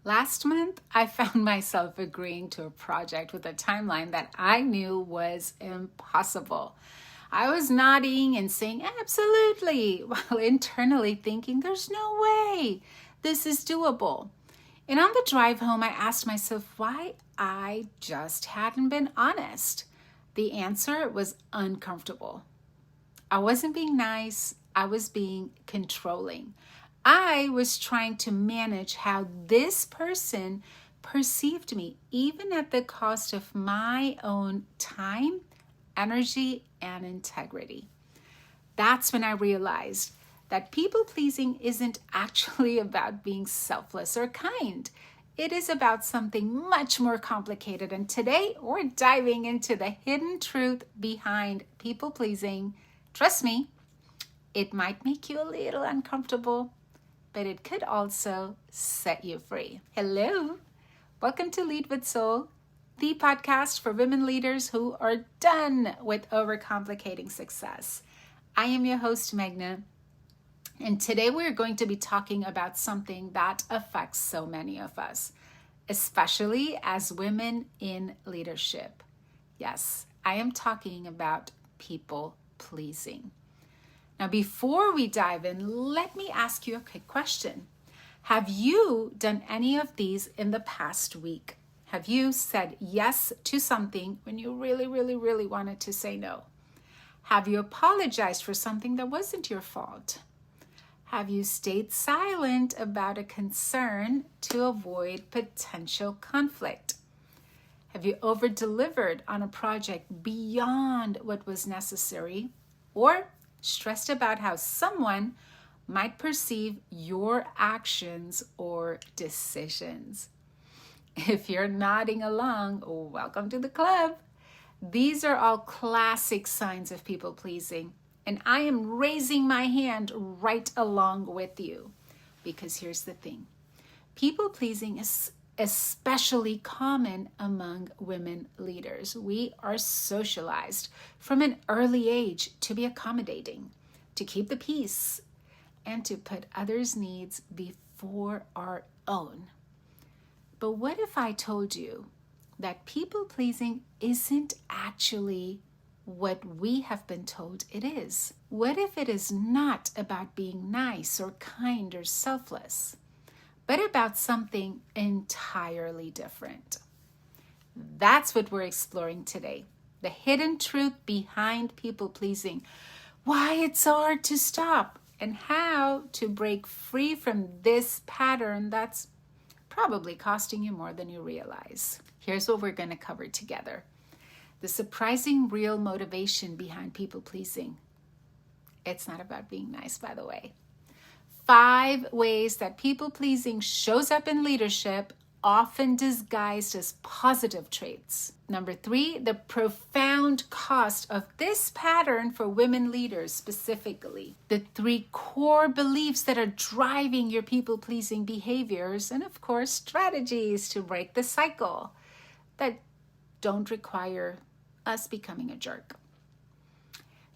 Last month, I found myself agreeing to a project with a timeline that I knew was impossible. I was nodding and saying absolutely, while internally thinking there's no way this is doable. And on the drive home, I asked myself why I just hadn't been honest. The answer was uncomfortable. I wasn't being nice, I was being controlling. I was trying to manage how this person perceived me, even at the cost of my own time, energy, and integrity. That's when I realized that people pleasing isn't actually about being selfless or kind. It is about something much more complicated. And today we're diving into the hidden truth behind people pleasing. Trust me, it might make you a little uncomfortable, but it could also set you free. Hello, welcome to Lead with Soul, the podcast for women leaders who are done with overcomplicating success. I am your host, Meghna, and today we're going to be talking about something that affects so many of us, especially as women in leadership. Yes, I am talking about people pleasing. Now, before we dive in, let me ask you a quick question. Have you done any of these in the past week? Have you said yes to something when you really wanted to say no? Have you apologized for something that wasn't your fault? Have you stayed silent about a concern to avoid potential conflict? Have you over-delivered on a project beyond what was necessary? Or stressed about how someone might perceive your actions or decisions? If you're nodding along, welcome to the club. These are all classic signs of people pleasing, and I am raising my hand right along with you. Because here's the thing. People pleasing is especially common among women leaders. We are socialized from an early age to be accommodating, to keep the peace, and to put others' needs before our own. But what if I told you that people pleasing isn't actually what we have been told it is? What if it is not about being nice or kind or selfless, but about something entirely different? That's what we're exploring today. The hidden truth behind people pleasing, why it's hard to stop, and how to break free from this pattern that's probably costing you more than you realize. Here's what we're going to cover together. The surprising real motivation behind people pleasing. It's not about being nice, by the way. 5 ways that people pleasing shows up in leadership, often disguised as positive traits. Number 3, the profound cost of this pattern for women leaders specifically. The 3 core beliefs that are driving your people pleasing behaviors, and of course, strategies to break the cycle that don't require us becoming a jerk.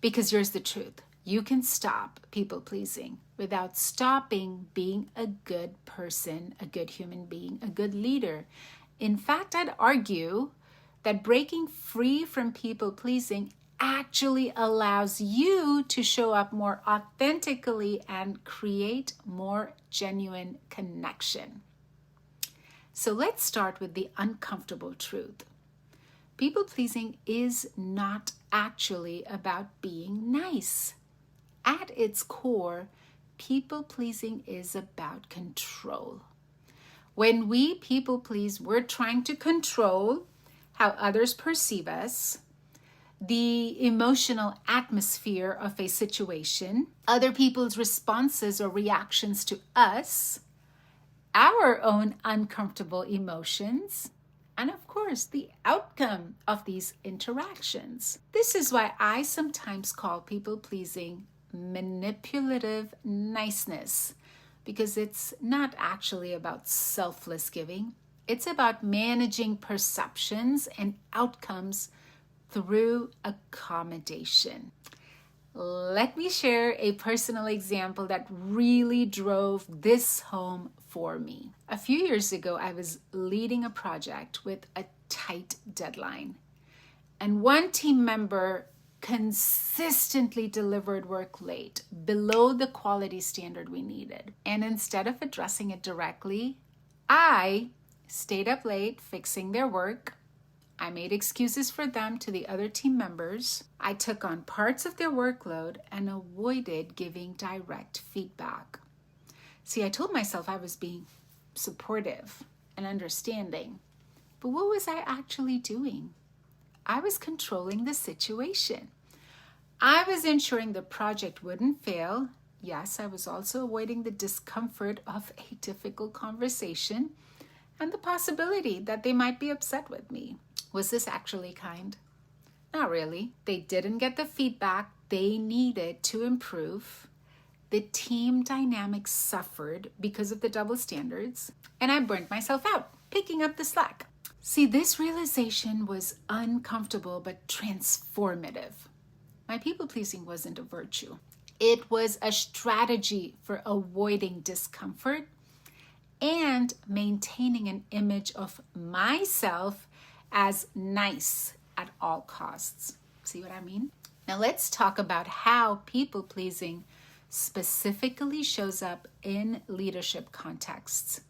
Because here's the truth. You can stop people pleasing without stopping being a good person, a good human being, a good leader. In fact, I'd argue that breaking free from people pleasing actually allows you to show up more authentically and create more genuine connection. So let's start with the uncomfortable truth. People pleasing is not actually about being nice. At its core, people pleasing is about control. When we people please, we're trying to control how others perceive us, the emotional atmosphere of a situation, other people's responses or reactions to us, our own uncomfortable emotions, and of course, the outcome of these interactions. This is why I sometimes call people pleasing manipulative niceness, because it's not actually about selfless giving. It's about managing perceptions and outcomes through accommodation. Let me share a personal example that really drove this home for me. A few years ago, I was leading a project with a tight deadline, and one team member consistently delivered work late, below the quality standard we needed. And instead of addressing it directly, I stayed up late fixing their work. I made excuses for them to the other team members. I took on parts of their workload and avoided giving direct feedback. See, I told myself I was being supportive and understanding, but what was I actually doing? I was controlling the situation. I was ensuring the project wouldn't fail. Yes, I was also avoiding the discomfort of a difficult conversation and the possibility that they might be upset with me. Was this actually kind? Not really. They didn't get the feedback they needed to improve. The team dynamic suffered because of the double standards, and I burnt myself out picking up the slack. See, this realization was uncomfortable but transformative. My people-pleasing wasn't a virtue. It was a strategy for avoiding discomfort and maintaining an image of myself as nice at all costs. See what I mean? Now let's talk about how people-pleasing specifically shows up in leadership contexts,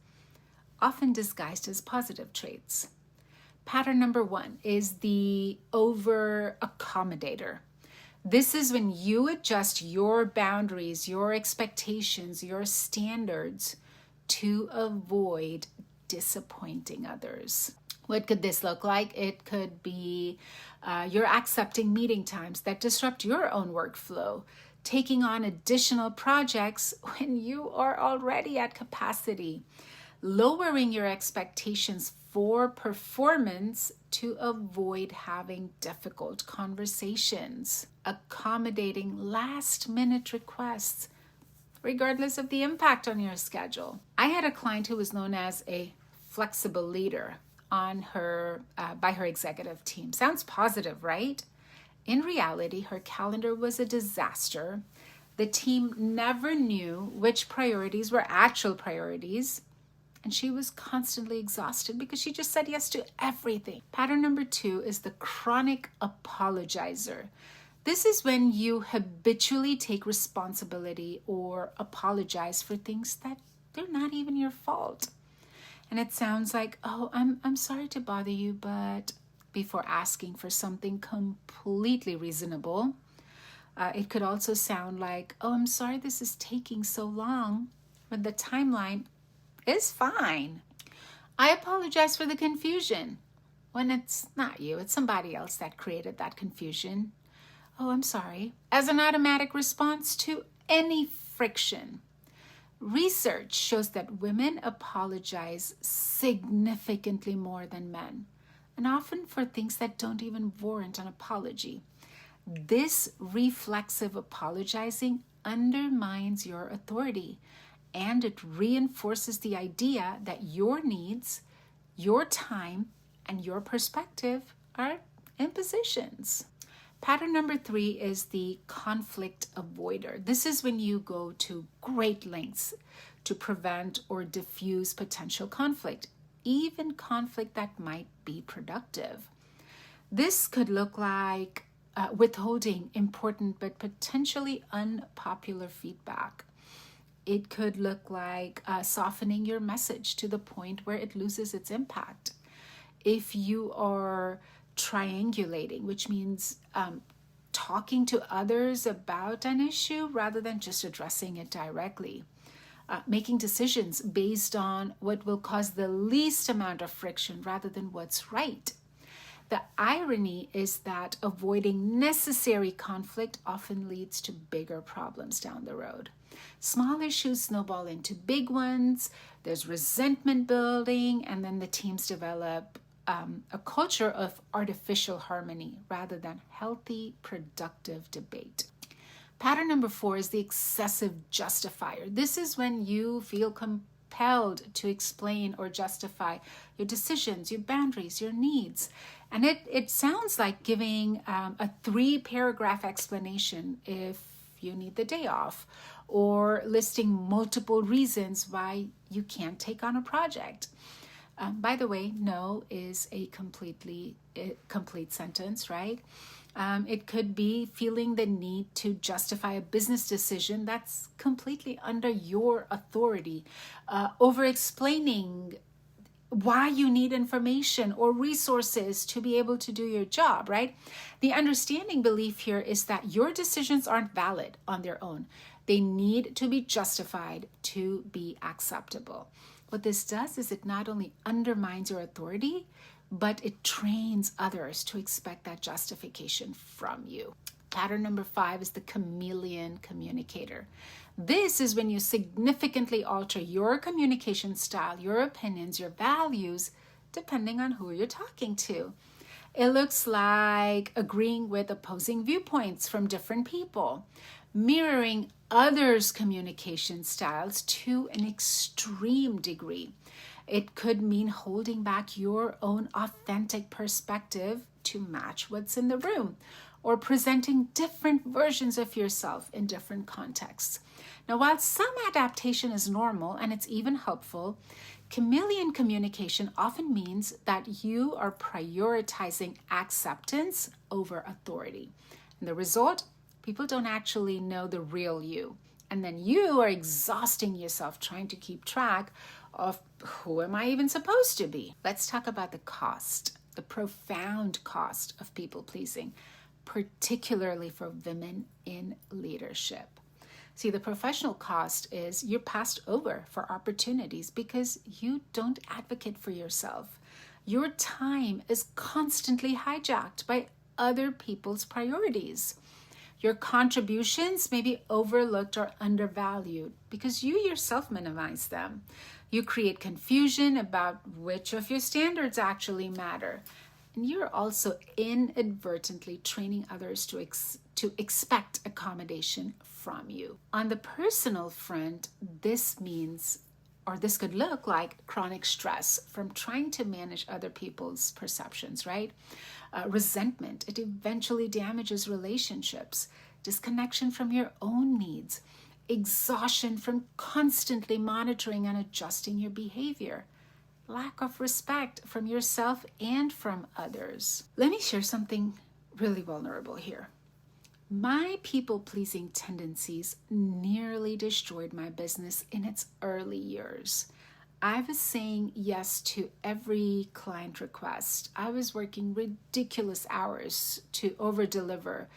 often disguised as positive traits. Pattern number 1 is the over-accommodator. This is when you adjust your boundaries, your expectations, your standards to avoid disappointing others. What could this look like? It could be you're accepting meeting times that disrupt your own workflow, taking on additional projects when you are already at capacity, lowering your expectations for performance to avoid having difficult conversations, accommodating last-minute requests, regardless of the impact on your schedule. I had a client who was known as a flexible leader by her executive team. Sounds positive, right? In reality, her calendar was a disaster. The team never knew which priorities were actual priorities, and she was constantly exhausted because she just said yes to everything. Pattern number 2 is the chronic apologizer. This is when you habitually take responsibility or apologize for things that they're not even your fault. And it sounds like, oh, I'm sorry to bother you, but before asking for something completely reasonable. It could also sound like, oh, I'm sorry this is taking so long, when the timeline is fine. I apologize for the confusion, when it's not you, it's somebody else that created that confusion. Oh, I'm sorry. As an automatic response to any friction. Research shows that women apologize significantly more than men, and often for things that don't even warrant an apology. This reflexive apologizing undermines your authority, and it reinforces the idea that your needs, your time, and your perspective are impositions. Pattern number 3 is the conflict avoider. This is when you go to great lengths to prevent or diffuse potential conflict, even conflict that might be productive. This could look like withholding important but potentially unpopular feedback. It could look like softening your message to the point where it loses its impact. If you are triangulating, which means talking to others about an issue rather than just addressing it directly. Making decisions based on what will cause the least amount of friction rather than what's right. The irony is that avoiding necessary conflict often leads to bigger problems down the road. Small issues snowball into big ones, there's resentment building, and then the teams develop a culture of artificial harmony rather than healthy, productive debate. Pattern number 4 is the excessive justifier. This is when you feel compelled to explain or justify your decisions, your boundaries, your needs. And it sounds like giving a 3-paragraph explanation if you need the day off, or listing multiple reasons why you can't take on a project. By the way, no is a complete sentence, right? It could be feeling the need to justify a business decision that's completely under your authority, over explaining why you need information or resources to be able to do your job, right? The understanding belief here is that your decisions aren't valid on their own. They need to be justified to be acceptable. What this does is it not only undermines your authority, but it trains others to expect that justification from you. Pattern number 5 is the chameleon communicator. This is when you significantly alter your communication style, your opinions, your values, depending on who you're talking to. It looks like agreeing with opposing viewpoints from different people, mirroring others' communication styles to an extreme degree. It could mean holding back your own authentic perspective to match what's in the room, or presenting different versions of yourself in different contexts. Now, while some adaptation is normal and it's even helpful, chameleon communication often means that you are prioritizing acceptance over authority. And the result, people don't actually know the real you. And then you are exhausting yourself trying to keep track of who am I even supposed to be. Let's talk about the cost, the profound cost of people pleasing, particularly for women in leadership. See, the professional cost is you're passed over for opportunities because you don't advocate for yourself. Your time is constantly hijacked by other people's priorities. Your contributions may be overlooked or undervalued because you yourself minimize them. You create confusion about which of your standards actually matter. And you're also inadvertently training others to expect accommodation from you. On the personal front, this could look like chronic stress from trying to manage other people's perceptions, right? Resentment, it eventually damages relationships. Disconnection from your own needs. Exhaustion from constantly monitoring and adjusting your behavior. Lack of respect from yourself and from others. Let me share something really vulnerable here. My people-pleasing tendencies nearly destroyed my business in its early years. I was saying yes to every client request. I was working ridiculous hours to over-deliver.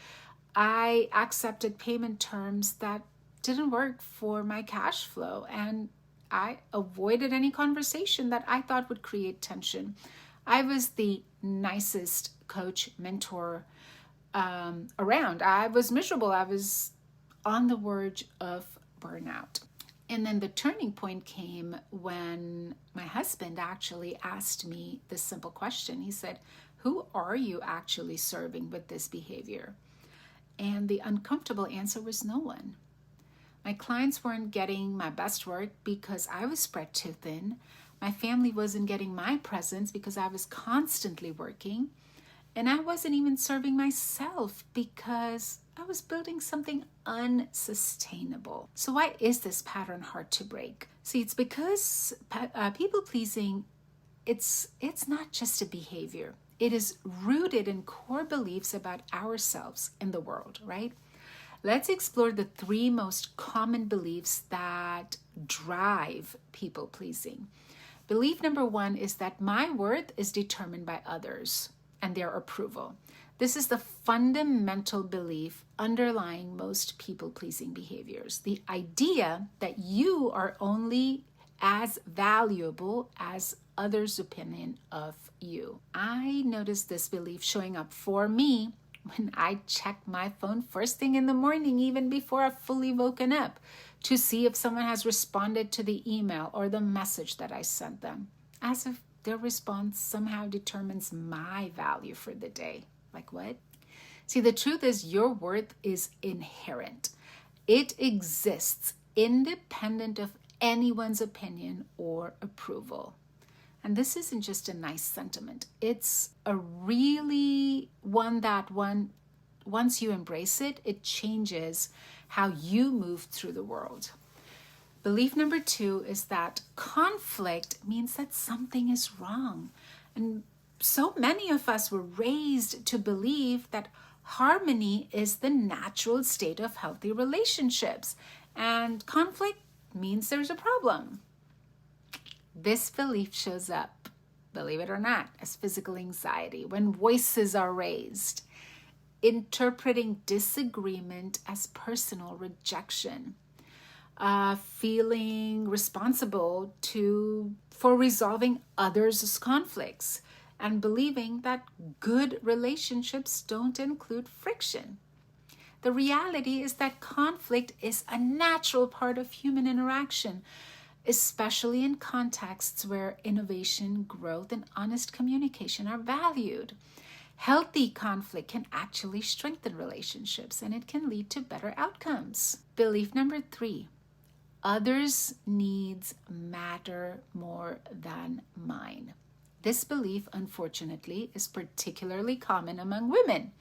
I accepted payment terms that didn't work for my cash flow, and I avoided any conversation that I thought would create tension. I was the nicest coach, mentor around. I was miserable. I was on the verge of burnout. And then the turning point came when my husband actually asked me this simple question. He said, "Who are you actually serving with this behavior?" And the uncomfortable answer was no one. My clients weren't getting my best work because I was spread too thin. My family wasn't getting my presence because I was constantly working. And I wasn't even serving myself because I was building something unsustainable. So why is this pattern hard to break? See, it's because people-pleasing, it's not just a behavior. It is rooted in core beliefs about ourselves and the world, right? Let's explore the 3 most common beliefs that drive people-pleasing. Belief number 1 is that my worth is determined by others and their approval. This is the fundamental belief underlying most people-pleasing behaviors. The idea that you are only as valuable as others' opinion of you. I noticed this belief showing up for me when I check my phone first thing in the morning, even before I've fully woken up, to see if someone has responded to the email or the message that I sent them, as if their response somehow determines my value for the day. Like what? See, the truth is your worth is inherent. It exists independent of anyone's opinion or approval. And this isn't just a nice sentiment. It's a really one that once you embrace it, it changes how you move through the world. Belief number 2 is that conflict means that something is wrong. And so many of us were raised to believe that harmony is the natural state of healthy relationships, and conflict means there's a problem. This belief shows up, believe it or not, as physical anxiety when voices are raised, interpreting disagreement as personal rejection, feeling responsible for resolving others' conflicts, and believing that good relationships don't include friction. The reality is that conflict is a natural part of human interaction, especially in contexts where innovation, growth, and honest communication are valued. Healthy conflict can actually strengthen relationships, and it can lead to better outcomes. Belief number 3, others' needs matter more than mine. This belief, unfortunately, is particularly common among women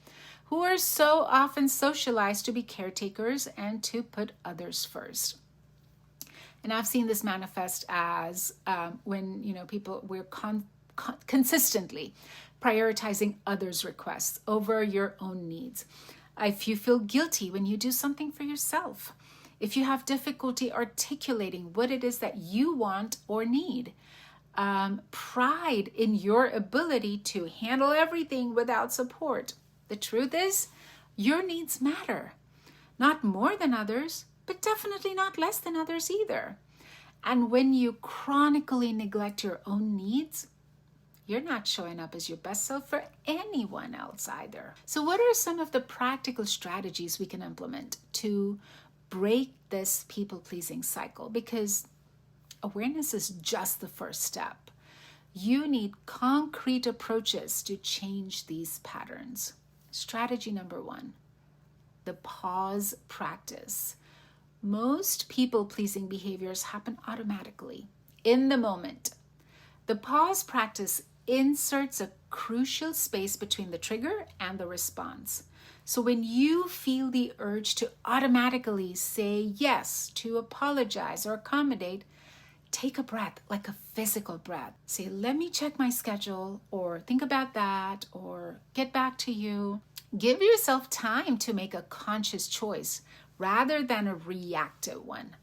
who are so often socialized to be caretakers and to put others first. And I've seen this manifest as when we're consistently prioritizing others' requests over your own needs. If you feel guilty when you do something for yourself, if you have difficulty articulating what it is that you want or need, pride in your ability to handle everything without support. The truth is, your needs matter. Not more than others, but definitely not less than others either. And when you chronically neglect your own needs, you're not showing up as your best self for anyone else either. So what are some of the practical strategies we can implement to break this people-pleasing cycle? Because awareness is just the first step. You need concrete approaches to change these patterns. Strategy number 1, the pause practice. Most people-pleasing behaviors happen automatically, in the moment. The pause practice inserts a crucial space between the trigger and the response. So when you feel the urge to automatically say yes, to apologize or accommodate, take a breath, like a physical breath. Say, let me check my schedule, or think about that, or get back to you. Give yourself time to make a conscious choice rather than a reactive one.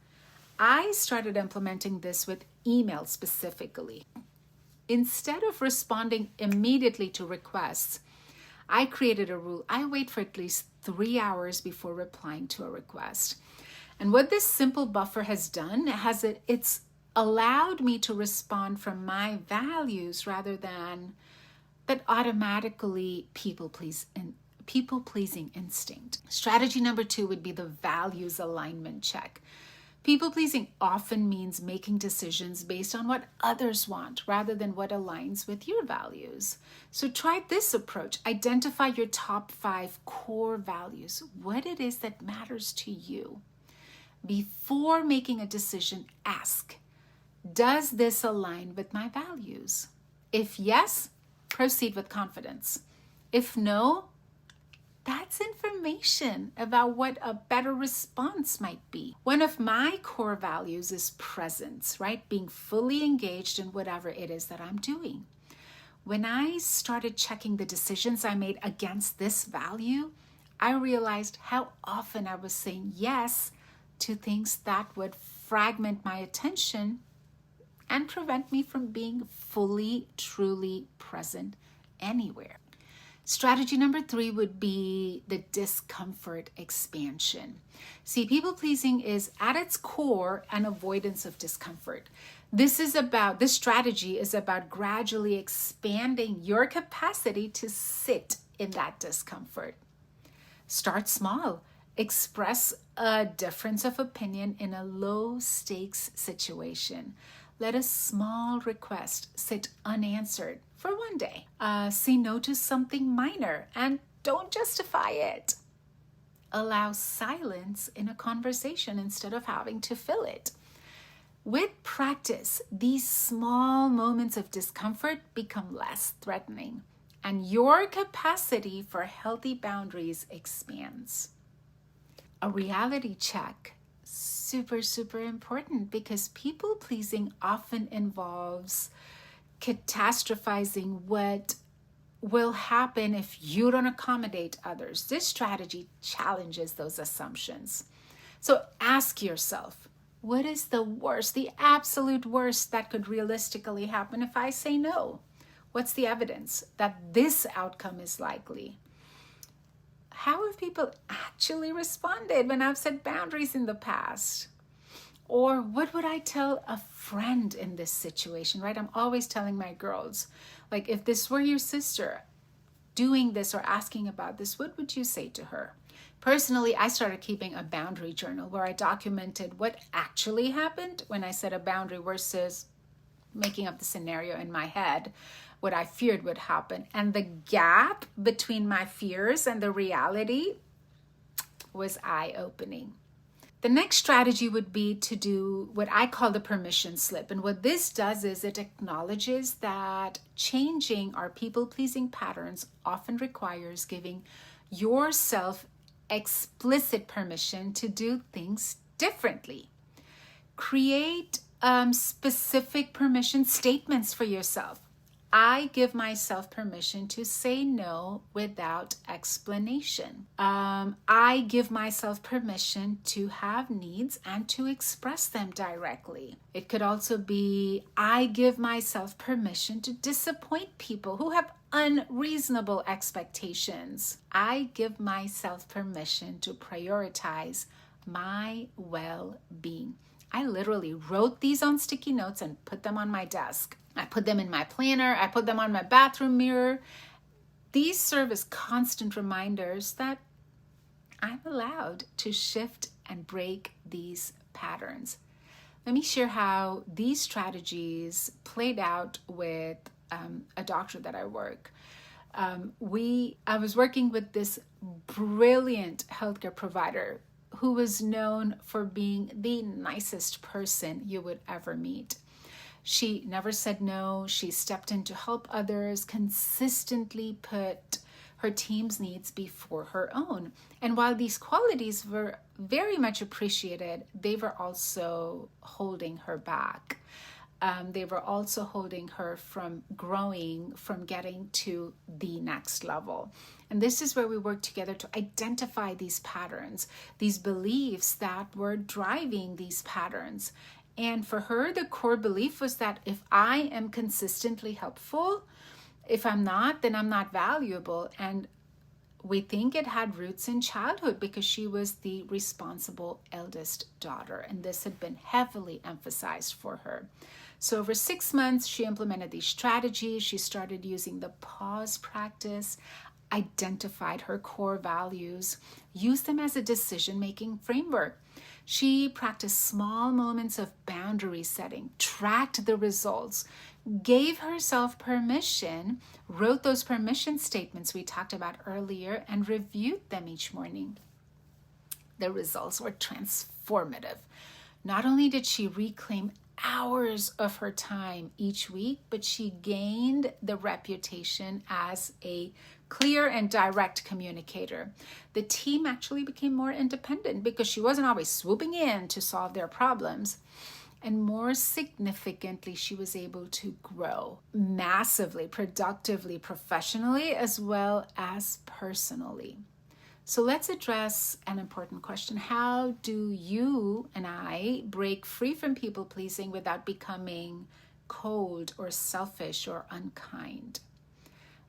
I started implementing this with email specifically. Instead of responding immediately to requests, I created a rule. I wait for at least 3 hours before replying to a request. And what this simple buffer has done, it's allowed me to respond from my values rather than that automatically people-pleasing instinct. Strategy number 2 would be the values alignment check. People-pleasing often means making decisions based on what others want rather than what aligns with your values. So try this approach. Identify your top 5 core values, what it is that matters to you. Before making a decision, ask, does this align with my values? If yes, proceed with confidence. If no, that's information about what a better response might be. One of my core values is presence, right? Being fully engaged in whatever it is that I'm doing. When I started checking the decisions I made against this value, I realized how often I was saying yes to things that would fragment my attention and prevent me from being fully, truly present anywhere. Strategy number 3 would be the discomfort expansion. See, people-pleasing is at its core an avoidance of discomfort. This strategy is about gradually expanding your capacity to sit in that discomfort. Start small. Express a difference of opinion in a low-stakes situation. Let a small request sit unanswered for one day. Say no to something minor and don't justify it. Allow silence in a conversation instead of having to fill it. With practice, these small moments of discomfort become less threatening, and your capacity for healthy boundaries expands. A reality check. super, super important because people pleasing often involves catastrophizing what will happen if you don't accommodate others. This strategy challenges those assumptions. So ask yourself, what is the worst, the absolute worst that could realistically happen if I say no? What's the evidence that this outcome is likely? How have people actually responded when I've set boundaries in the past? Or what would I tell a friend in this situation, right? I'm always telling my girls, like, if this were your sister doing this or asking about this, what would you say to her? Personally, I started keeping a boundary journal where I documented what actually happened when I set a boundary versus making up the scenario in my head, what I feared would happen. And the gap between my fears and the reality was eye-opening. The next strategy would be to do what I call the permission slip. And what this does is it acknowledges that changing our people-pleasing patterns often requires giving yourself explicit permission to do things differently. Create specific permission statements for yourself. I give myself permission to say no without explanation. I give myself permission to have needs and to express them directly. It could also be, I give myself permission to disappoint people who have unreasonable expectations. I give myself permission to prioritize my well-being. I literally wrote these on sticky notes and put them on my desk. I put them in my planner. I put them on my bathroom mirror. These serve as constant reminders that I'm allowed to shift and break these patterns. Let me share how these strategies played out with a doctor that I work. I was working with this brilliant healthcare provider who was known for being the nicest person you would ever meet. She never said no. She stepped in to help others, consistently put her team's needs before her own. And while these qualities were very much appreciated, they were also holding her back. They were also holding her from growing, from getting to the next level. And this is where we work together to identify these patterns, these beliefs that were driving these patterns. And for her, the core belief was that if I am consistently helpful, if I'm not, then I'm not valuable. And we think it had roots in childhood because she was the responsible eldest daughter. And this had been heavily emphasized for her. So over 6 months, she implemented these strategies. She started using the pause practice, identified her core values, used them as a decision-making framework. She practiced small moments of boundary setting, tracked the results, gave herself permission, wrote those permission statements we talked about earlier, and reviewed them each morning. The results were transformative. Not only did she reclaim hours of her time each week, but she gained the reputation as a clear and direct communicator. The team actually became more independent because she wasn't always swooping in to solve their problems. And more significantly, she was able to grow massively, productively, professionally, as well as personally. So let's address an important question. How do you and I break free from people pleasing without becoming cold or selfish or unkind?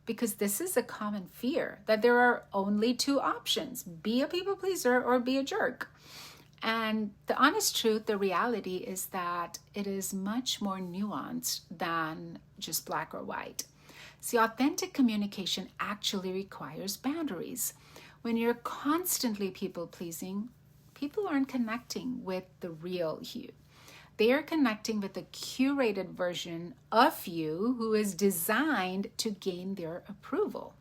Because this is a common fear, that there are only two options: be a people pleaser or be a jerk. And the honest truth, the reality is that it is much more nuanced than just black or white. See, authentic communication actually requires boundaries. When you're constantly people pleasing, people aren't connecting with the real you. They are connecting with a curated version of you who is designed to gain their approval.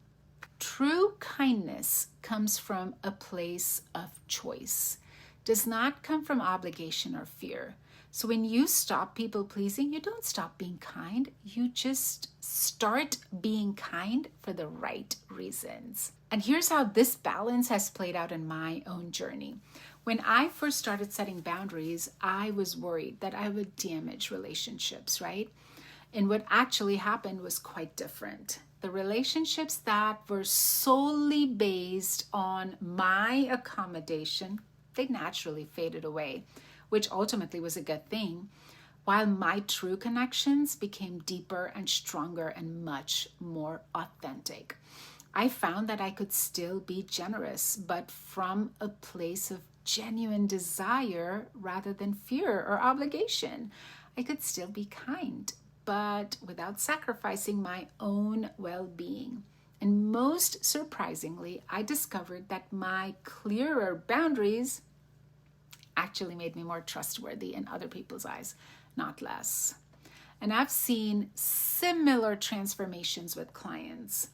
True kindness comes from a place of choice, does not come from obligation or fear. So when you stop people pleasing, you don't stop being kind, you just Start being kind for the right reasons. And here's how this balance has played out in my own journey. When I first started setting boundaries, I was worried that I would damage relationships, right? And what actually happened was quite different. The relationships that were solely based on my accommodation, they naturally faded away, which ultimately was a good thing, while my true connections became deeper and stronger and much more authentic. I found that I could still be generous, but from a place of genuine desire rather than fear or obligation. I could still be kind, but without sacrificing my own well-being. And most surprisingly, I discovered that my clearer boundaries actually made me more trustworthy in other people's eyes, not less. And I've seen similar transformations with clients.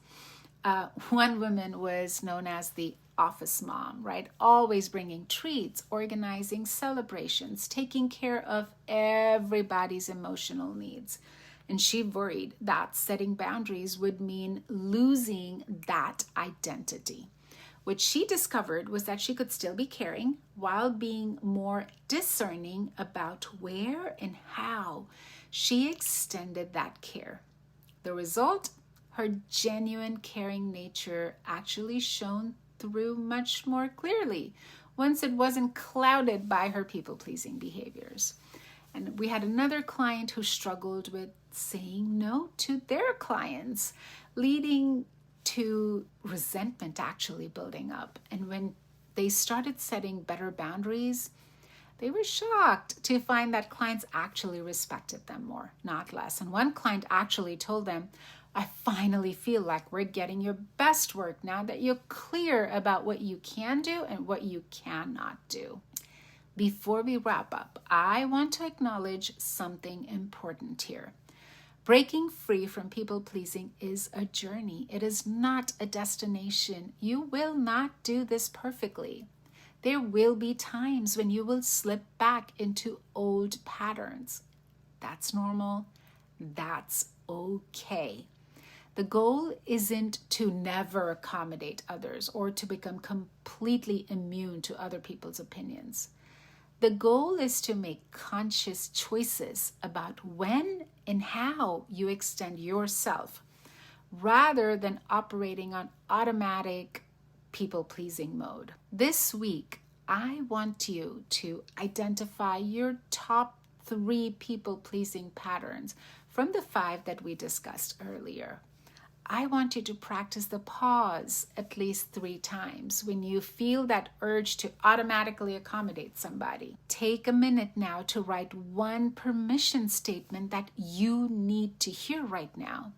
One woman was known as the office mom, right? Always bringing treats, organizing celebrations, taking care of everybody's emotional needs. And she worried that setting boundaries would mean losing that identity. What she discovered was that she could still be caring while being more discerning about where and how she extended that care. The result? Her genuine caring nature actually shone through much more clearly once it wasn't clouded by her people-pleasing behaviors. And we had another client who struggled with saying no to their clients, leading to resentment actually building up. And when they started setting better boundaries, they were shocked to find that clients actually respected them more, not less. And one client actually told them, I finally feel like we're getting your best work now that you're clear about what you can do and what you cannot do. Before we wrap up, I want to acknowledge something important here. Breaking free from people-pleasing is a journey. It is not a destination. You will not do this perfectly. There will be times when you will slip back into old patterns. That's normal. That's okay. The goal isn't to never accommodate others or to become completely immune to other people's opinions. The goal is to make conscious choices about when and how you extend yourself, rather than operating on automatic people-pleasing mode. This week, I want you to identify your top 3 people-pleasing patterns from the 5 that we discussed earlier. I want you to practice the pause at least 3 times when you feel that urge to automatically accommodate somebody. Take a minute now to write one permission statement that you need to hear right now.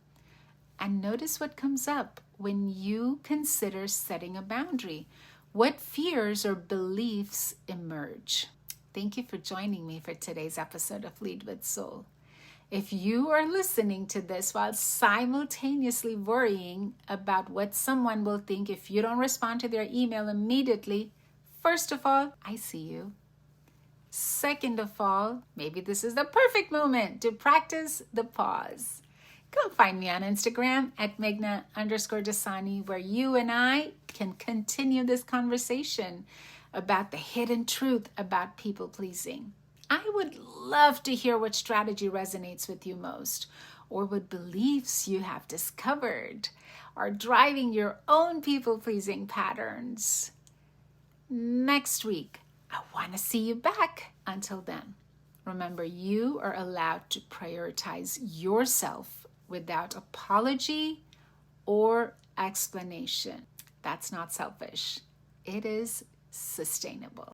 And notice what comes up when you consider setting a boundary. What fears or beliefs emerge? Thank you for joining me for today's episode of Lead with Soul. If you are listening to this while simultaneously worrying about what someone will think if you don't respond to their email immediately, first of all, I see you. Second of all, maybe this is the perfect moment to practice the pause. Come find me on Instagram at Meghna_Dasani, where you and I can continue this conversation about the hidden truth about people pleasing. I would love to hear what strategy resonates with you most, or what beliefs you have discovered are driving your own people-pleasing patterns. Next week, I want to see you back. Until then, remember, you are allowed to prioritize yourself without apology or explanation. That's not selfish. It is sustainable.